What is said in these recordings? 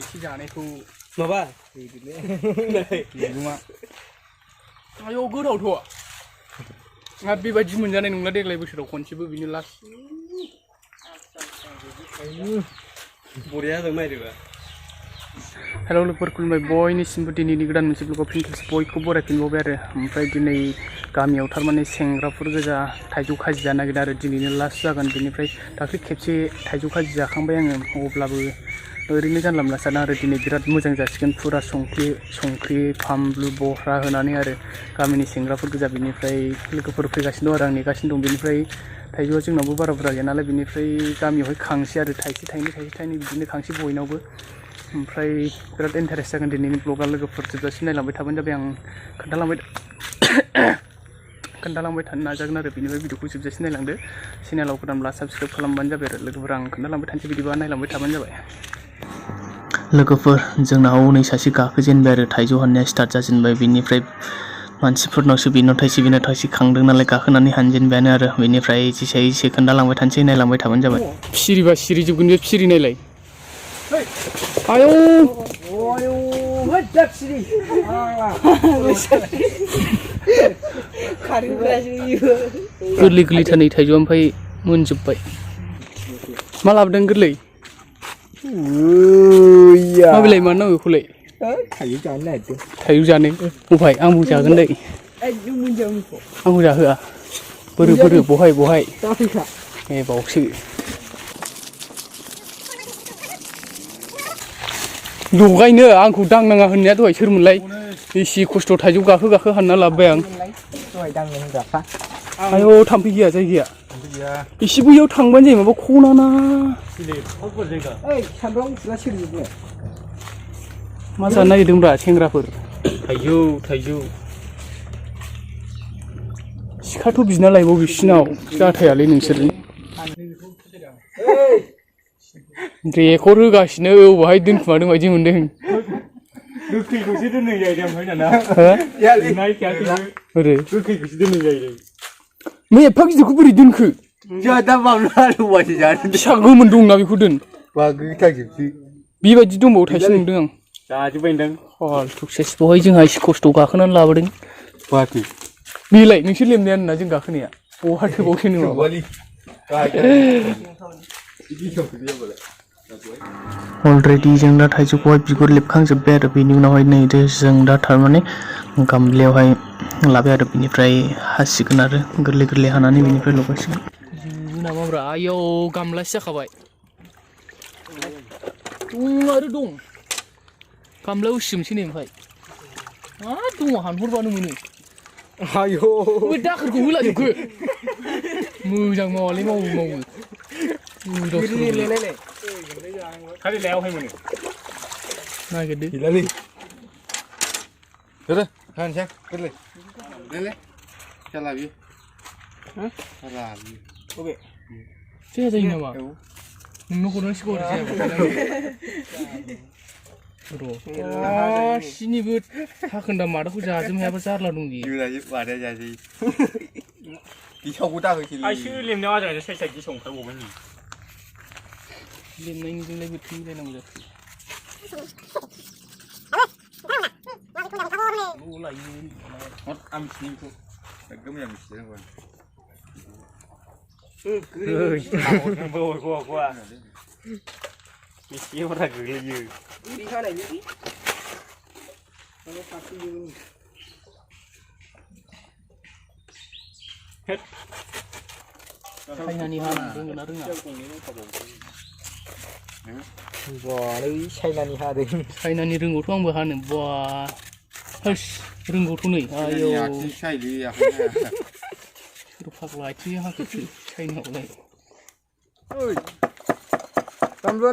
एसे जानायखौ माबा मैगङा आयौ गोथावथ' आरो बेबायदि मोनजानाय नंला देग्लाय बोसोराव खनसेबो बिनो लास्ट बरिया जादों नायदोबा हेलौ लोगोफोर खुलुमबाय बयनिसिमबो दिनैनि गोदान मोनसे ब्लगाव फिन खेबसे बयखौ बरायफिनबावबाय आरो ओमफ्राय दिनै गामियाव थारमाने सेंग्राफोर गोजा थाइजौ खाजि जानो नागिरदों आरो दिनैनो लास्ट जागोन बेनिफ्राय दाख्लै खेबसे थाइजौ खाजि जाखांबाय आङो अब्लाबो ओरैनो जानला मोनला जादों आरो दिनै बिराद मोजां जासिगोन फुरा संख्रि फानलु बह्रा होनानै आरो गामिनि सेंग्राफोर गोजा बिनिफ्राय लोगोफोर फैगासिनो दं आरो आं नेगासिनो दं बेनिफ्राय थाइजौआ जोंनावबो बारा बुरजा गैया नालाय बिनिफ्राय गामियावहाय खांसै आरो थाइसे थाइनै बिदिनो खांसै बयनावबो ओमफ्राय बिराद इन्टारेस्ट जागोन दिनैनि ब्लगा लोगोफोर जोबजासिम नायलांबाय थाबानो जाबाय आं खोन्थालांबाय थानो नाजागोन आरो बेनिफ्राय भिडिअखौ जोबजासिम नायलांदो चेनेलाव गोदानब्ला साबस्क्राइब खालामबानो जाबाय आरो लोगोफोर आं खोन्थालांबाय थानोसै बिदिबा नायलांबाय थाबानो जाबाय लोगोफोर जोंनाव नै सासे गाखोजेनबाय आरो थाइजौ हाननाया स्टार्ट जाजेनबाय बेनिफ्राय मानसिफोरनावसो बेनाव थाइसे खांदों नालाय गाखोनानै हानजेनबायानो आरो बेनिफ्राय एसे खोन्थालांबाय थानोसै नायलांबाय थाबानो जाबाय सिरिबा सिरि जोबगोन बे सिरि नायलाय आयौ गोरलै गोरलैथार नै थाइजौआ ओमफ्राय मोनजोब्बाय मा लाबोदों गोरलै माबेलाय मानो नांगौ बेखौलाय थाइजौ जानो बहाय आंबो जागोन दै आंबो जाहोआ बोरो बहाय ए बावसो लगायनो आंखौ दांनाङा होननाया दहाय सोरमोनलाय एसे खस्थ' थाइजौ गाखो हानना लाबोबाय आं आयौ थाम्फै गैया जायगाया एसे बैयाव थांबानो जायो माबा खनाना मा जानो नागिरदोंब्रा सेंग्राफोर थाइजौ सिखाथ' बिना लायबाव बिसिनाव जाथायालै नोंसोरनि रेकर्ड होगासिनो बहाय दोनखुमादों बायदि मोनदों गोखैखौसो दोननाय जाहैदों ओमफ्राय दाना गोखैखौसो दोननाय जाहैदों मै एफा गिदिरखौ बोरै दोनखो जोंहा दा माब्लाबासो जानो फिसा गोमोन दंना बेखौ दोन बेबायदि दंबावो थाइसे नुदों आं जाजोब्बायदां फाल्टुसेस बहाय जोंहा एसे खस्थ' गाखोनानै लाबोदों बेलाय नोंसोर लेमनाया ना जों गाखोनाया बहा थोबावसो नङाबा अलरेडि जों दा थाइजौखौहाय बिगुर लेबखांजोब्बाय आरो बेनि उनावहाय नै जों दा थारमाने गामलायावहाय लाबाय आरो बेनिफ्राय हासिगोन आरो गोरलै हानानै बेनिफ्राय लगायसिगोन नामाब्रा आयौ गामलासो जाखाबाय दं गामलायाव उसिजोबनोसै नै ओमफ्राय मा दङ हानहरबानो मोनो आयौ बे दाखोरखौ होलाजोबखो मोजां मावालै मावो खालि लायावहाय मोनो नागिरदो गैलालै हानसै गोरलै जाला बियो बबे जाया जायो नामा नोंनो हरनांसिगौ सिनिबो थाखोन्दा मादाखौ जाजोबनो हायाबा जारला दं गेसावखौ दाहोसै आइसो लेमनायाव आजां साइज गेसाव ओंखारबावबाय नै लेमनायनिजोंलाय बोथोर मिलायनांगौ जाखो आं मिथिनायखौ एकदम मोजां मिथिनांगौ बेसे हरा गोग्लैयो चाइनानि हानो रोंगोन ना रोङा चाइनानि रोंगौथ' आंबो हानो बा रोंगौथ' नै आयौ सोर फाग्ला आथिंजों हाखोसो चाइनायावलाय दामलुआ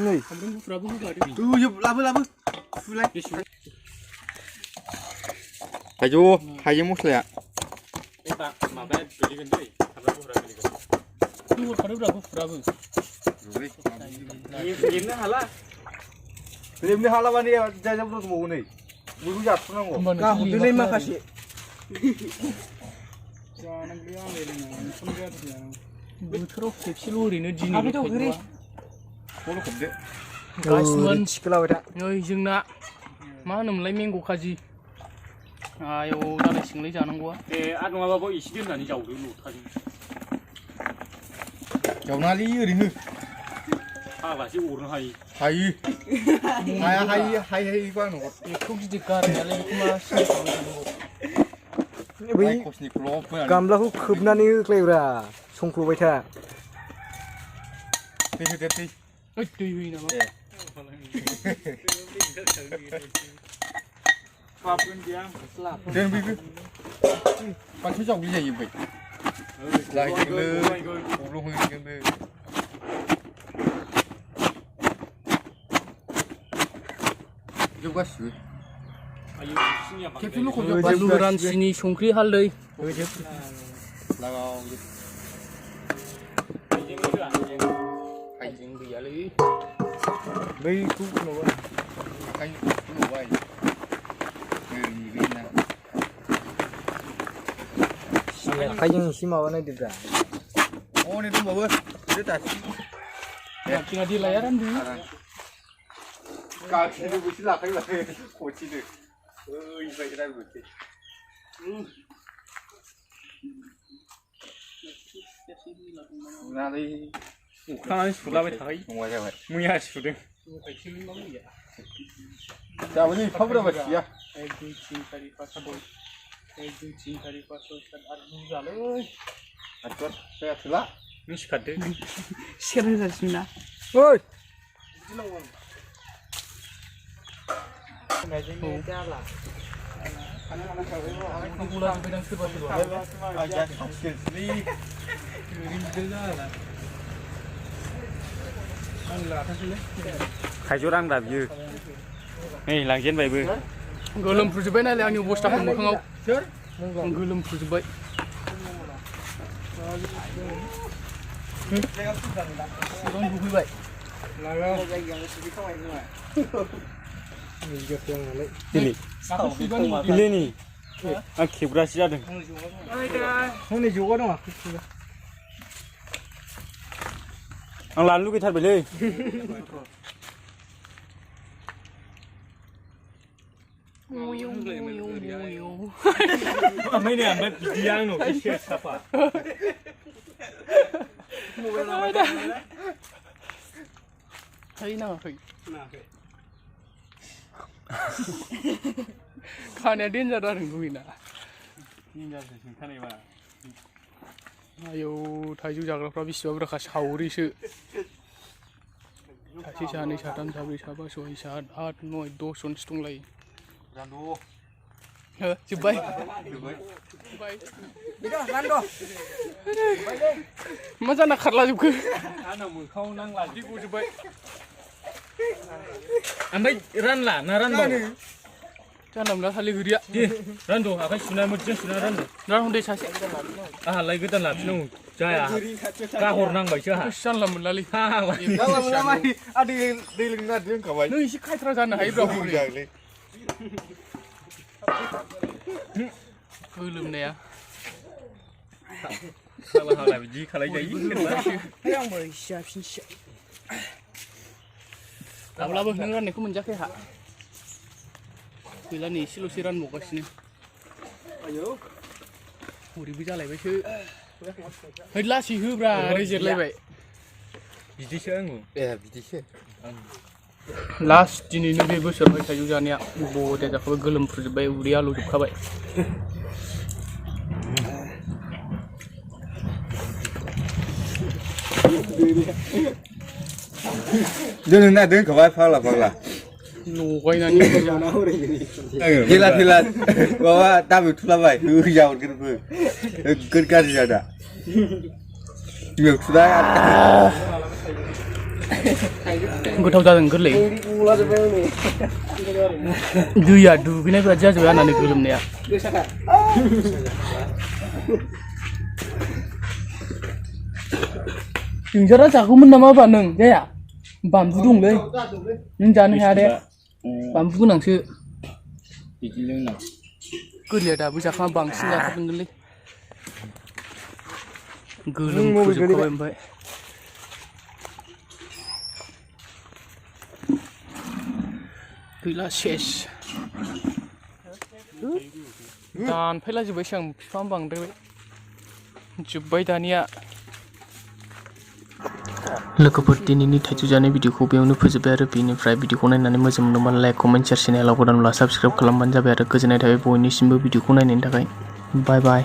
नै सामब्राम गुफुराबो होगादो लाबो फुलाय हाइजें मस्लाया माबाया गोलैगोन दै सामब्राम गुफुरा गोलैगोन हरखादोब्रा गुफुराबो लेमनो हाला माने जायजाब दंबावो नै बयबो जाथ्र'नांगौ गाहरदोलै माखासे बोथोराव खेबसेल' ओरैनो दिनै बल' हमदो गासिमोन थिखोलाबाय था नै जोंना मा होनोमोनलाय मेंग' खाजि आयौ दालायसिंलाय जानांगौआ ए आर नङाबाबो एसे दोननानै जावदो लथाजों जावनालै ओरैनो फाग्लासो अरनो हायो हायो हायोखौ आंनो हर बेखौ गिदिर गारनायालाय बेखौ मा सिनायखांनांगौ बै गामलाखौ खोबनानै होख्लायब्रा संख्ल'बाय था दै होदेर दै ओइ दै होयो नामा दोन बैबो बांसिन जावग्लि जायो ओमफ्राय जाहैगोननो गब्लंहैगोननो जोब गासिबो खेबसेल' खनजोब बानलु गोरान सिनि संख्रि हालदै होजोब लागावजोब हाइजें गैयालै बैखौ उनावबा आखाइ उनावबाय आखाइजों एसे माबा नायदोब्रा नै दंबावो जोंहा देलाया रानदो गाखिनो बोसो लाखायो खथिनो ओइबायदि रानबोसै नालै अखानानै सुलाबाय थाखायो नङा जाबाय मैया सुदों जाबाय नै एफा बुरजा बासिया 1 2 3 4 5 6 1 2 3 4 5 6 7 8 बुरजालै आदर जायासैला नों सिखारदो सेरजासिम ना ओइ जाला थाइजौ रानग्रा बियो नै लांजेनबायबो गोलोमफ्रुजोब्बाय नालाय आंनि अबस्थाखौ मोखाङाव गोलोमफ्रुजोब्बाय दुगैबाय दिनै आं खेबग्रासो जादों हनै जौगा दङ आं लानो लुगैथारबायलै ओमफ्राय बिदिया आंनाव एसे साफा नाङाखै खानाया देन्जार जादों दुगैना आयौ थाइजौ जाग्राफ्रा बेसेबा बुरजाखा सावरिसो सासे सानै साथाम साब्रै साबा सय सात आठ नय 10 जनसो दंलायो जोब्बाय मा जाना खारला जोबखो आंनाव मोखाङाव नांला बिदि गजोब्बाय ओमफ्राय रानला ना रानबाव जानला मोनला थालिर गोरिया रानद' आखाइ सुना मोजां सुना रानद' रानहरदे सासे आहालाय गोदान लाफिनांगौ जाया गाहर नांबायसो आहा जानला मोनलालै दै लोंनो नागिरदों होनखाबाय नों एसे खायथ्रा जानो हायोब्रा गोलोमनाया हाला बिदि खालायजायो आंबो एसे जाफिनसै दाब्लाबो नों राननायखौ मोनजाखै आंहा गैला नै एसेल'सै रानबावगासिनो हरैबो जालायबायसो है लासै होब्रा रेजेरलायबाय बिदिसो आङो बिदिसो लास्ट दिनैनो बे बोसोरावहाय थाइजौ जानाया बरिया जाखाबाय गोलोमफ्रुजोब्बाय उदै आलौजोबखाबाय दोननो नागिरदों होनखाबाय फाग्ला लगायनानै थेला माबा दाबो थुलाबाय होजाहरगोनबो नोगोद गाज्रि जादा बिमायाव थुनाय गोथाव जादों गोरलै दैया दुगैनाय बायदि जाजोब्बाय आंना गोलोमनाया नोंसोरा जागौमोन नामा बा नों जाया बानलु दंलै नों जानो हाया दे बानलु गोनांसो गोरलैया दाबो जाखांबा बांसिन जाखादोंलै गोलोमफ्रुजोबखाबाय ओमफ्राय गैला सेस दानफायलाजोब्बायसो आं बिफां बांद्राय जोब्बाय दानिया लोगोफोर दिनैनि थाइजौ जानाय भिडिअखौ बेयावनो फोजोबबाय आरो बेनिफ्राय भिडिअखौ नायनानै मोजां मोनोबा लाइक कमेन्ट शेयार चेनेलाव गोदानब्ला साबस्क्राइब खालामबानो जाबाय आरो गोजोननाय थाबाय बयनिसिमबो भिडिअखौ नायनायनि थाखाय बाय बाय